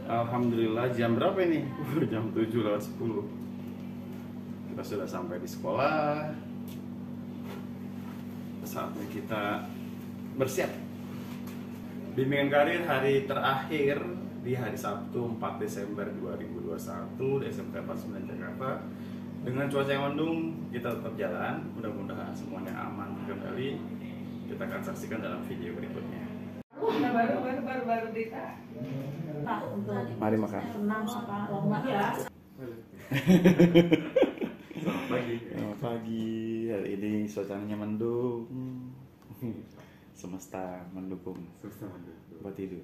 Alhamdulillah, jam berapa ini? Jam 7:10. Kita sudah sampai di sekolah. Saatnya kita bersiap. Bimbingan karir hari terakhir di hari Sabtu 4 Desember 2021 di SMK 49 Jakarta. Dengan cuaca yang mendung, kita tetap jalan. Mudah-mudahan semuanya aman kembali. Kita akan saksikan dalam video berikutnya. Baru Dita. Nah, untuk Mari makan. senam sama lomba ya. Selamat pagi. Selamat pagi. Hari ini suasananya mendung. Semesta mendukung. Buat tidur.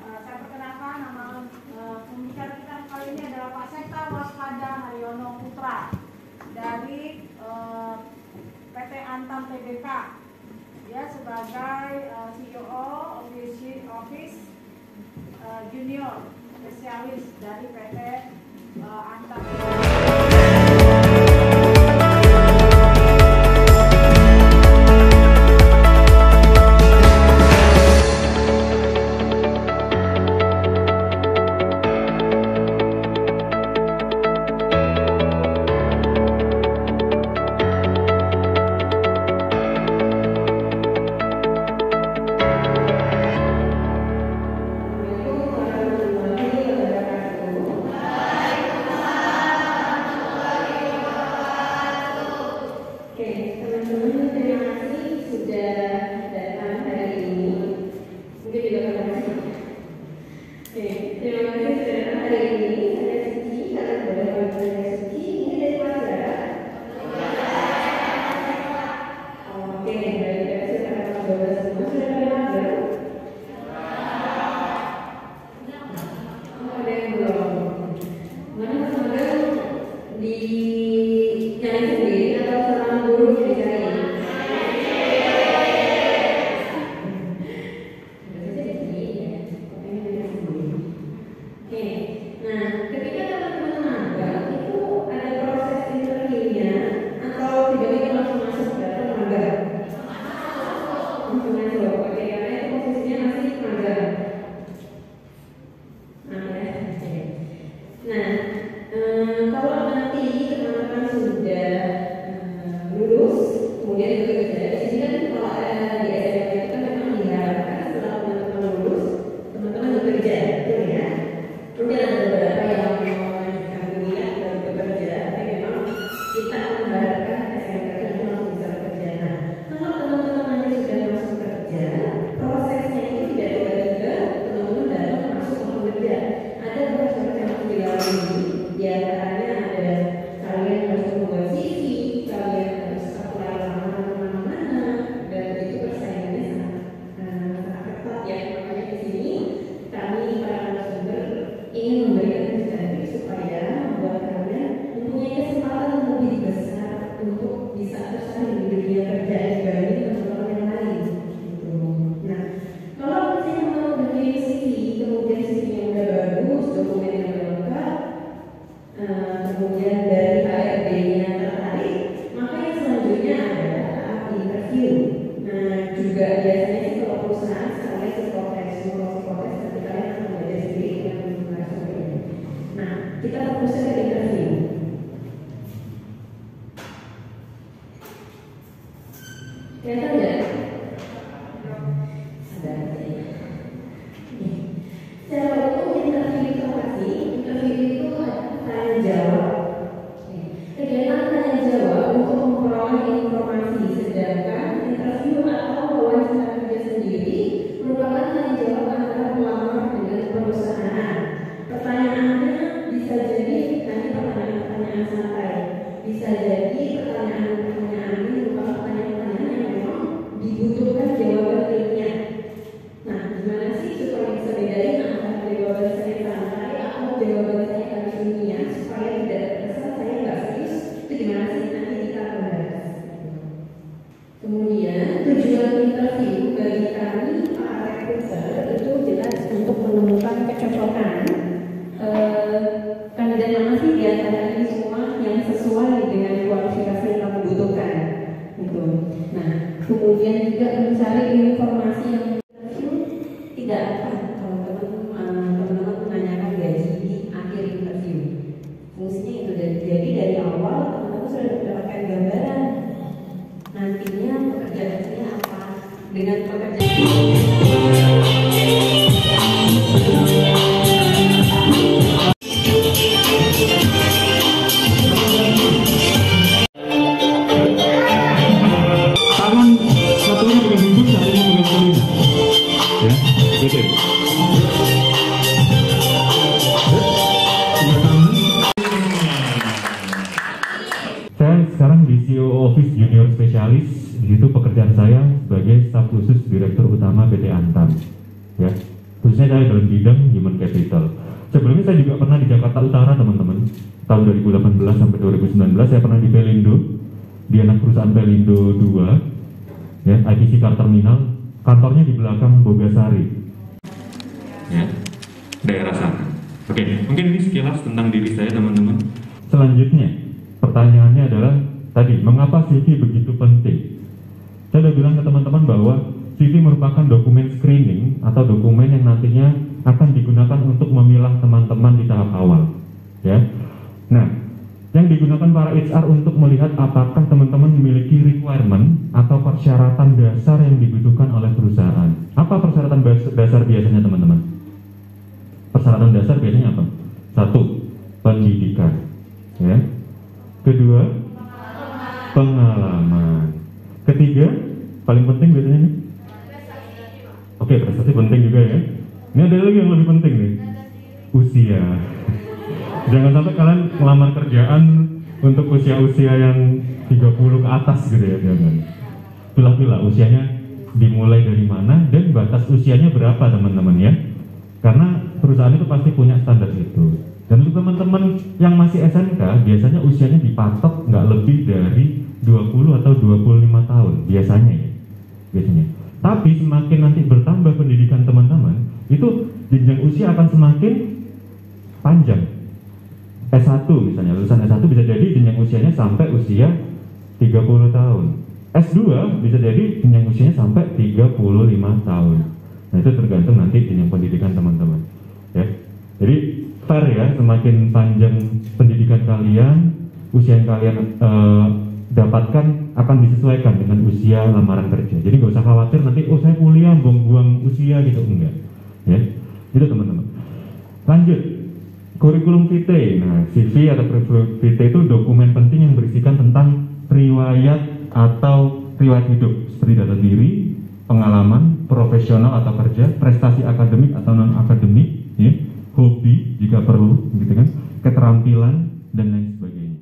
Saya perkenalkan nama pembicara kita kali ini adalah Pak Sekta Waspada Haryono Putra dari PT Antam Tbk. Dia sebagai CEO Office Junior Spesialis dari PT Antam Tbk. Sedangkan interview atau wawancara kerja sendiri Kemudian tujuan interview bagi kami para recruiter itu jelas untuk menemukan kecocokan kandidat mana sih di antara ini semua yang sesuai dengan kualifikasi yang kami butuhkan. Gitu. Nah, kemudian juga mencari informasi yang interview tidak apa kalau teman-teman menanyakan gaji di akhir interview. Fungsinya itu jadi dari awal teman-teman sudah mendapatkan gambaran nantinya pekerjaan saya apa dengan pekerjaan. Saya sekarang di CEO Office Junior Specialist. Di situ pekerjaan saya sebagai staf khusus Direktur Utama PT Antam. Ya, khususnya saya dalam bidang Human Capital. Sebelumnya saya juga pernah di Jakarta Utara, teman-teman. Tahun 2018 sampai 2019 saya pernah di Pelindo, di anak perusahaan Pelindo 2, ya, ITC Car Terminal. Kantornya di belakang Bogasari, ya, daerah sana. Oke, mungkin ini sekilas tentang diri saya, teman-teman. Selanjutnya, pertanyaannya adalah tadi, mengapa CV begitu penting? Saya sudah bilang ke teman-teman bahwa CV merupakan dokumen screening atau dokumen yang nantinya akan digunakan untuk memilah teman-teman di tahap awal. Ya, nah, yang digunakan para HR untuk melihat apakah teman-teman memiliki requirement atau persyaratan dasar yang dibutuhkan oleh perusahaan. Apa persyaratan dasar biasanya, teman-teman? Persyaratan dasar biasanya apa? 1. Pendidikan. Ya. Kedua, pengalaman. Ketiga, paling penting biasanya nih. Oke, prestasi penting juga ya. Ini ada lagi yang lebih penting nih. Usia. Jangan sampai kalian melamar kerjaan untuk usia-usia yang 30 ke atas gitu ya, jangan. Pilih-pilih usianya dimulai dari mana dan batas usianya berapa, teman-teman ya. Karena perusahaan itu pasti punya standar itu. Dan untuk teman-teman yang masih SMK, biasanya usianya dipatok nggak lebih dari 20 atau 25 tahun biasanya ya. Biasanya. Tapi semakin nanti bertambah pendidikan teman-teman, itu jenjang usia akan semakin panjang. S1 misalnya, lulusan S1 bisa jadi jenjang usianya sampai usia 30 tahun. S2 bisa jadi jenjang usianya sampai 35 tahun. Nah, itu tergantung nanti jenjang pendidikan teman-teman. Ya. Jadi fair ya, semakin panjang pendidikan kalian, usia yang kalian dapatkan akan disesuaikan dengan usia lamaran kerja. Jadi nggak usah khawatir nanti, oh saya kuliah buang-buang usia gitu, enggak. Ya, itu teman-teman. Lanjut. Kurikulum vitae. Nah, CV atau kurikulum vitae itu dokumen penting yang berisikan tentang riwayat atau riwayat hidup seperti data diri, pengalaman, profesional atau kerja, prestasi akademik atau non akademik, ya, hobi jika perlu, gitu kan, keterampilan dan lain sebagainya.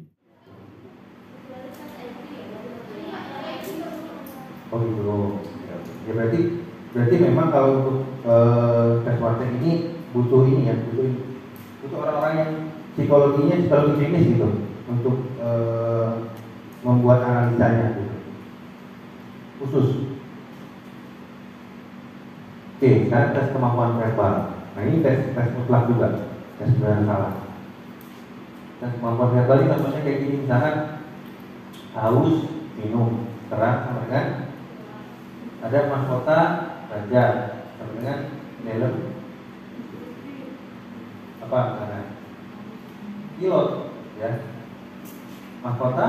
Oh gitu. Ya berarti memang kalau untuk tes wawasan ini butuh ini ya, butuh orang-orang yang psikologi klinis gitu untuk membuat analisanya gitu. Khusus. Oke, sekarang tes kemampuan verbal. Nah ini tes mutlak juga, tes benar salah. Tes kemampuan verbal ini contohnya kayak gini, misalkan haus, minum, terang, sama dengan ada mahkota raja, sama dengan dalam apa karena pilot ya, mahkota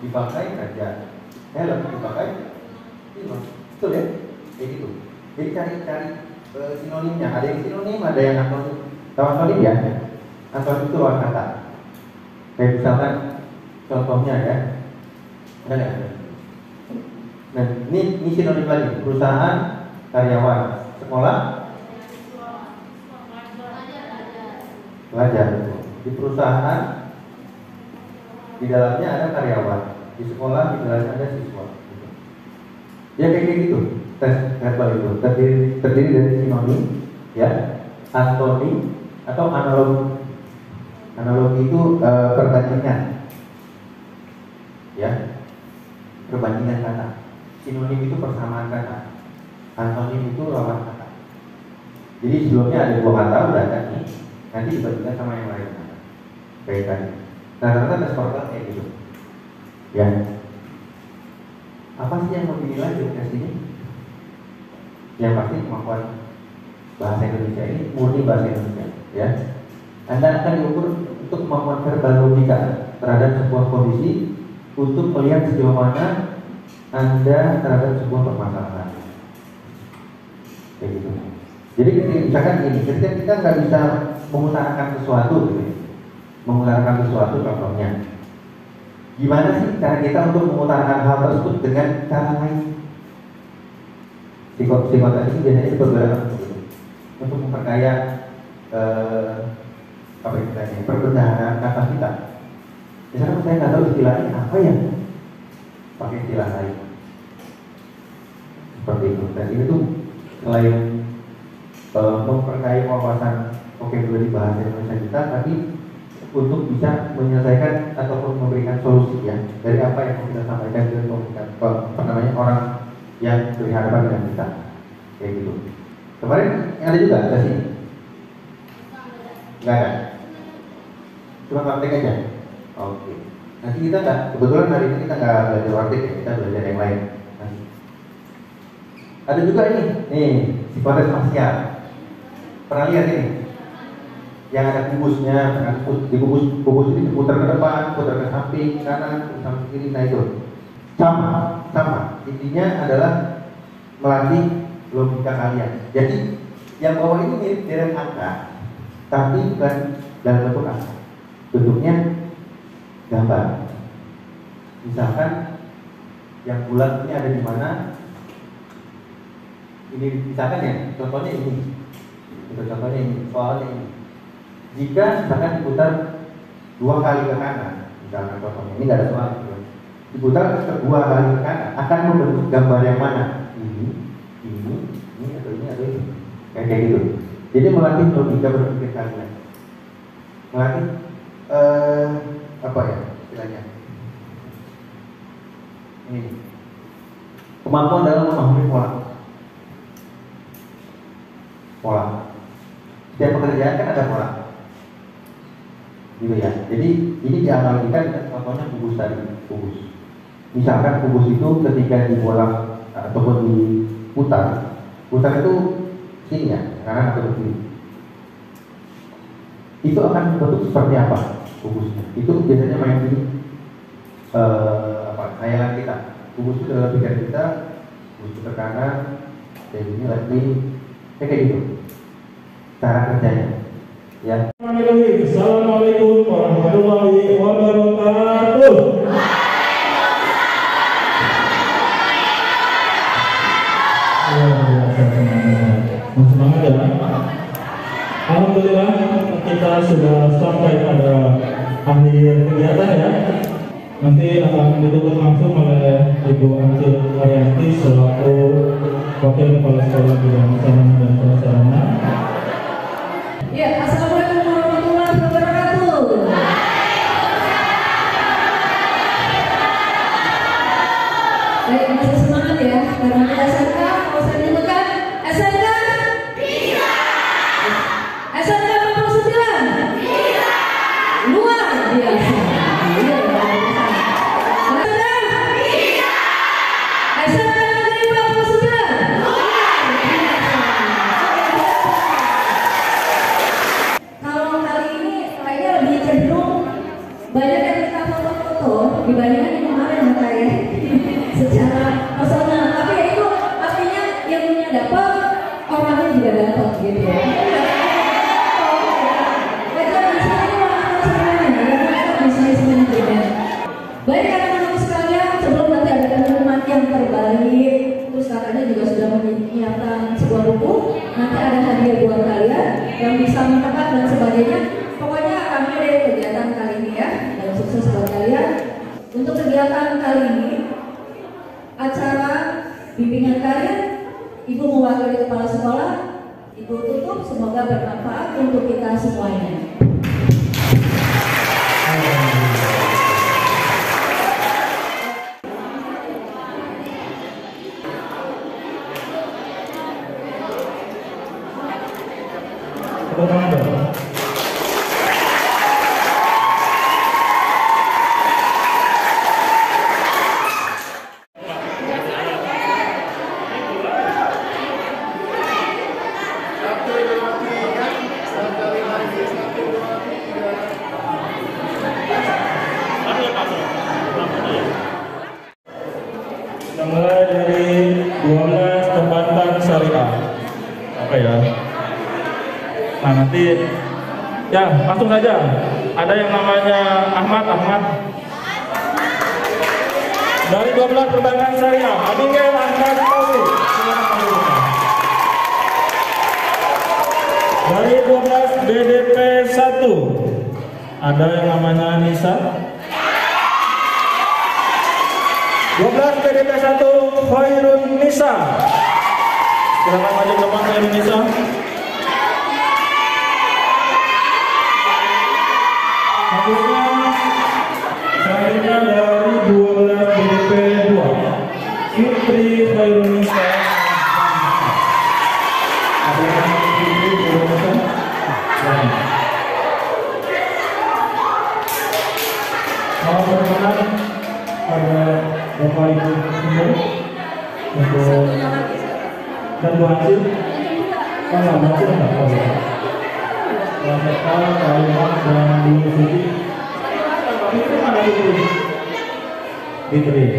dipakai raja, helm dipakai pilot, betul ya, kayak gitu. Jadi cari sinonimnya, ada yang sinonim, ada yang antonim. Tahu antonim ya? Antonim itu luar kata. Kayak misalkan contohnya ya, ada nggak? Nah ini sinonim lagi, perusahaan, karyawan, sekolah, pelajar. Di perusahaan di dalamnya ada karyawan, di sekolah di dalamnya ada siswa. Ya kayak gitu. Tes verbal itu terdiri dari sinonim, ya, antonim atau analogi. Analogi itu perbandingan, ya, perbandingan kata. Sinonim itu persamaan kata, antonim itu lawan kata. Jadi sebelumnya ada dua kata udah ada nih, nanti dibandingkan sama yang lain kayak tadi. Nah ternyata tes portal kayak gitu. Ya, apa sih yang mau dinilai dari tes ini? Yang pasti kemampuan bahasa Indonesia ini murni bahasa Indonesia. Ya, Anda akan diukur untuk kemampuan verbal logika terhadap sebuah kondisi, untuk melihat sejauh mana Anda terhadap sebuah permasalahan. Kayak gitu. Jadi misalkan gini, ketika kita nggak bisa mengutarakan sesuatu, gitu, mengutarakan sesuatu contohnya, gimana sih cara kita untuk mengutarakan hal tersebut dengan cara lain? Psikotes ini biasanya beberapa untuk memperkaya apa istilahnya, perbendaharaan kata kita. Misalkan saya nggak tahu istilahnya apa ya, pakai istilah lain. Seperti itu. Dan ini tuh selain memperkaya wawasan vocabulary bahasa Indonesia kita, tapi untuk bisa menyelesaikan ataupun memberikan solusi ya dari apa yang kita sampaikan ke orang yang berhadapan dengan kita, kayak gitu. Kemarin ada juga tes ini? Nggak ada? Cuma praktek aja? Oke. Nanti kita nggak, kebetulan hari ini kita nggak belajar praktek ya, kita belajar yang lain. Ada juga ini, nih psikotes spasial. Pernah lihat ini? Yang ada kubusnya, di kubus ini diputar ke depan, putar ke samping, kanan, ke samping kiri, nah itu sama. Intinya adalah melatih logika kalian. Jadi yang bawah ini mirip deret angka, tapi bukan dalam bentuk angka. Bentuknya gambar. Misalkan yang bulat ini ada di mana? Ini misalkan ya, contohnya ini. Contohnya ini, soalnya ini. Jika misalkan diputar 2 kali ke kanan, misalkan contohnya ini nggak ada soal, diputar 2 kali ke kanan akan membentuk gambar yang mana? Ini atau ini, kayak gitu. Jadi melatih logika berpikir kalian, melatih apa ya istilahnya? Ini kemampuan dalam memahami pola. Setiap pekerjaan kan ada pola, gitu ya. Jadi ini dianalogikan dengan contohnya kubus tadi, kubus. Misalkan kubus itu ketika dibolak ataupun diputar, putar itu sini ya, kanan atau kiri. Itu akan bentuk seperti apa kubusnya? Itu biasanya main di khayalan kita. Kubus itu dalam pikiran kita, kubus ke kanan, kayak gini lagi, kayak gitu. Cara kerjanya, ya. Assalamualaikum warahmatullahi wabarakatuh. Semangat ya. Alhamdulillah kita sudah sampai pada akhir kegiatan ya. Nanti akan ditutup langsung oleh Ibu Ancil Arianti selaku Wakil Kepala Sekolah Bidang Sarana dan Prasarana. Ya, assalamualaikum warahmatullahi wabarakatuh. Baik, masih semangat ya. Karena kita SMK, mau saya nyebutkan SMK? Bisa. SMK 49? Bisa. Luar biasa. Banyak yang kita foto-foto dibandingkan yang kemarin makanya secara personal, tapi ya itu artinya ilmunya dapat, orangnya juga dapat gitu ya. Baik anak-anak sekalian, sebelum nanti ada pengumuman yang terbaik, terus kakaknya juga sudah menyiapkan sebuah buku, nanti ada hadiah buat kalian yang bisa mendapat dan sebagainya. Pokoknya kami ada kegiatan kali ini ya, dan sukses buat kalian. Untuk kegiatan kali ini, acara bimbingan kalian, Ibu mewakili kepala sekolah, Ibu tutup, semoga bermanfaat untuk kita semuanya. Komando. Mulai dari 12 Tempatan Syariah. Apa ya? Nah nanti ya langsung saja. Ada yang namanya Ahmad. Dari 12 Perbankan Syariah, Abigail Ahmad Taufik. Dari 12 BDP 1, ada yang namanya Nisa. 12 BDP 1 Khairun Nisa. Silakan maju ke depan Khairun Nisa. Selanjutnya dari 12 BDP 2 Fitri Khairun Nisa. Mau berkenan pada Bapak Ibu semua untuk dan Bu Hasil kan lama sih nggak tahu ya. Serta Kalimat dan Bu Suci itu mana Fitri.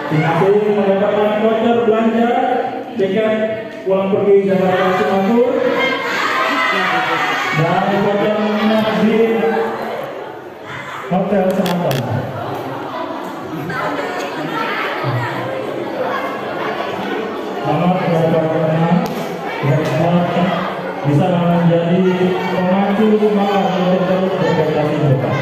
Terima kasih mendapatkan voucher belanja tiket pulang pergi Jakarta Singapura dan voucher di Hotel Senapal. Selamat berkenan dan semoga bisa menjadi pemacu semangat untuk terus berprestasi ke depan.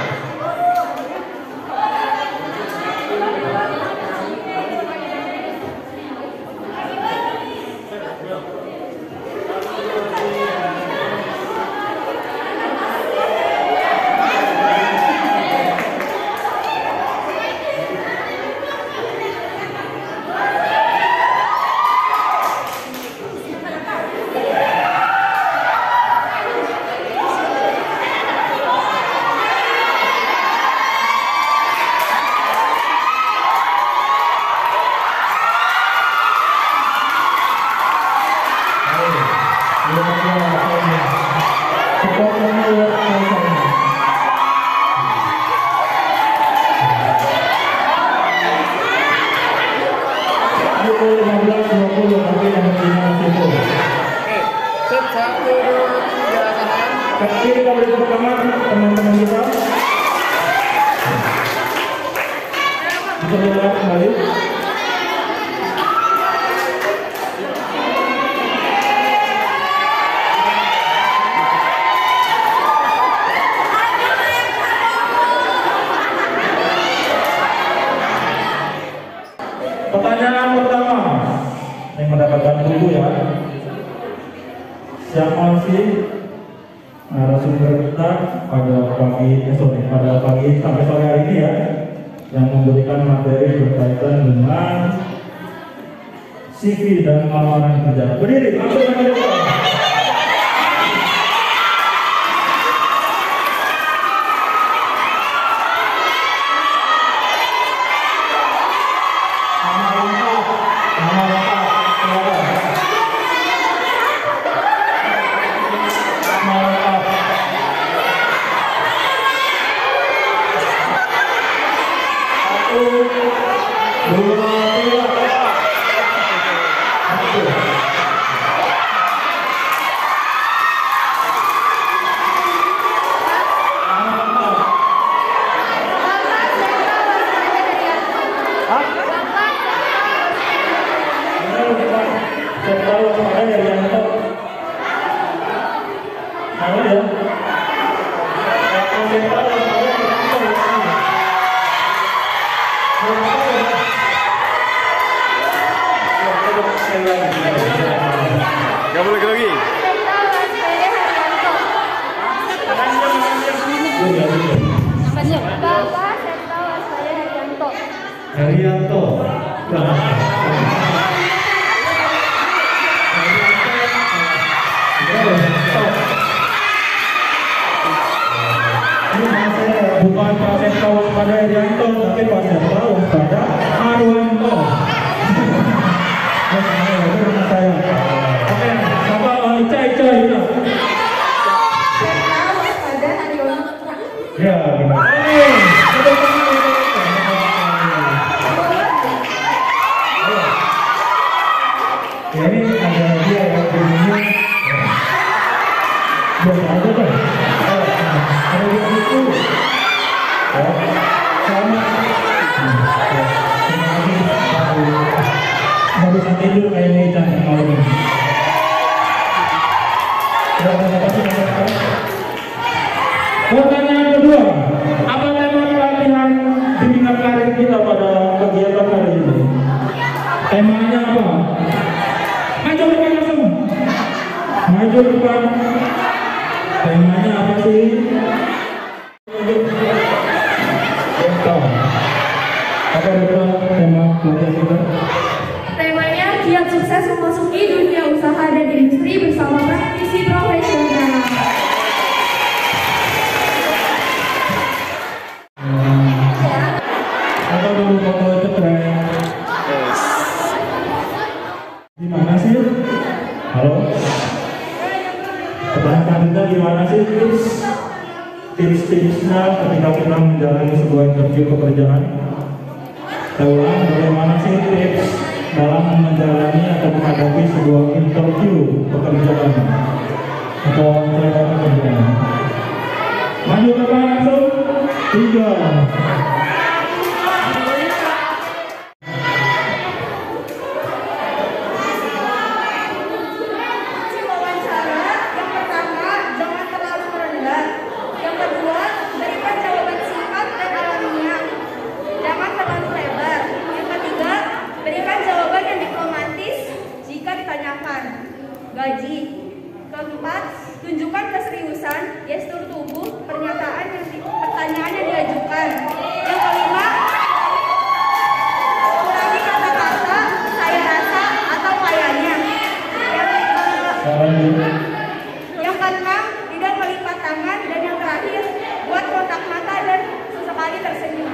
Kecil kita beri tepuk tangan teman-teman kita. Kita mulai kembali. Pertanyaan pertama yang mendapatkan buku ya. Siapa sih narasumber kita pada pagi sampai sore hari ini ya, yang memberikan materi berkaitan dengan CV dan lamaran kerja. Berdiri, langsung aja depan. Gak boleh lagi. Bapak Serta Waspada Haryanto. Haryanto. Haryanto. Ya, ini ada hadiah yang bunyinya biasa aja kan? Ada yang itu sama baru bisa tidur kayaknya Ican malam ini. Pertanyaan kedua, apa tema pelatihan bimbingan karir kita pada kegiatan hari ini? Temanya apa? Maju depan langsung. Maju depan. Temanya apa sih? Apa tema pelatihan kita? Temanya kiat sukses memasuki dunia usaha dan industri bersama praktisi profesional. Apa dulu foto itu keren? Gimana sih? Halo? Pertanyaan kita gimana sih tips-tipsnya ketika kita menjalani sebuah interview pekerjaan? Saya ulang, bagaimana sih tips dalam menjalani atau menghadapi sebuah interview pekerjaan atau wawancara pekerjaan? Maju ke depan langsung. 3. Gaji. Keempat, tunjukkan keseriusan, gestur tubuh, pertanyaan yang diajukan. Yang kelima, kurangi kata-kata, saya rasa, atau kayaknya. Yang keenam, tidak melipat tangan. Dan yang terakhir, buat kontak mata dan sesekali tersenyum.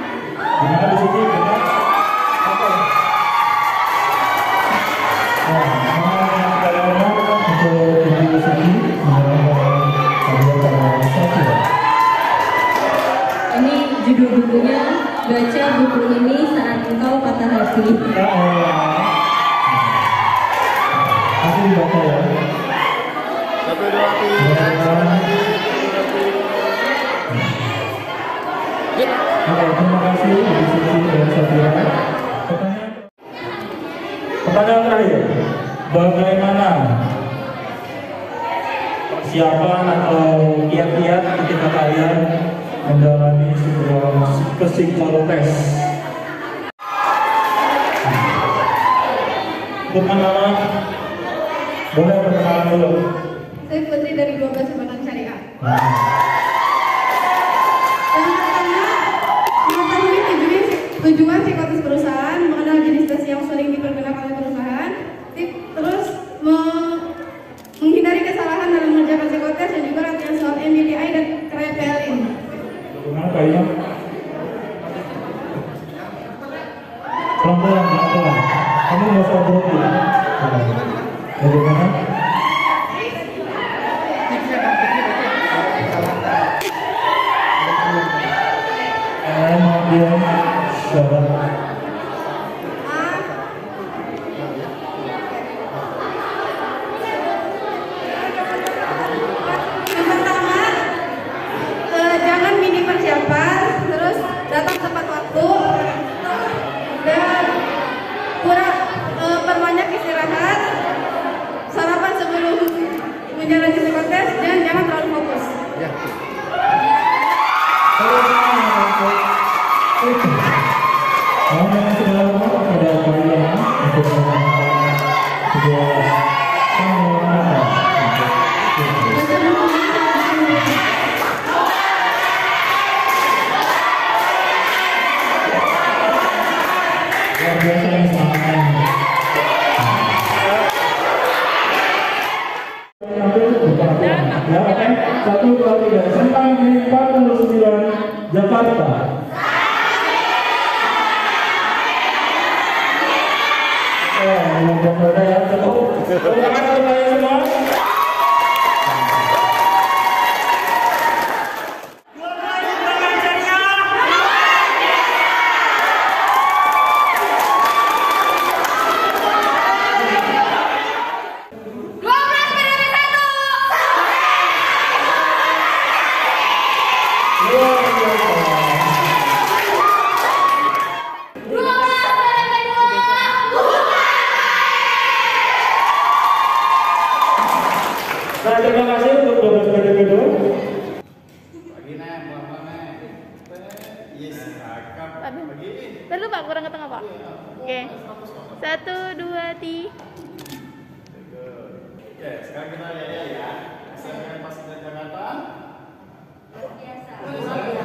Ini judul bukunya, baca buku ini saat engkau patah hati. Aku dibaca ya. Oke, terima kasih Ibu Suci dan Satria. Pertanyaan terakhir, bagaimana persiapan atau kiat-kiat ketika kalian menjalani sebuah psikotest? Bukan nama, boleh perkenalan dulu. Saya Putri dari 12 Semangat Syariah. Tujuan psikotes perusahaan, mengenal jenis tes yang sering dipergunakan oleh perusahaan, terus menghindari kesalahan dalam mengerjakan psikotes dan juga latihan soal MBTI dan krepelin. Bagaimana kayaknya? Pelan-pelan, pelan-pelan. Kamu nggak usah berhenti. Bagaimana? Mau dia sabar. Yang pertama, jangan minim persiapan, terus datang tepat waktu, dan perbanyak istirahat, sarapan sebelum menjalani psikotes, dan jangan terlalu fokus. Satu, dua, tiga. Sentang di 49 Jakarta. Belum ya, cukup. Tangan untuk kalian semua. 1, 2, 3. Oke, sekarang kita lihat ya. SMK Pasundan Jakarta. Luar biasa.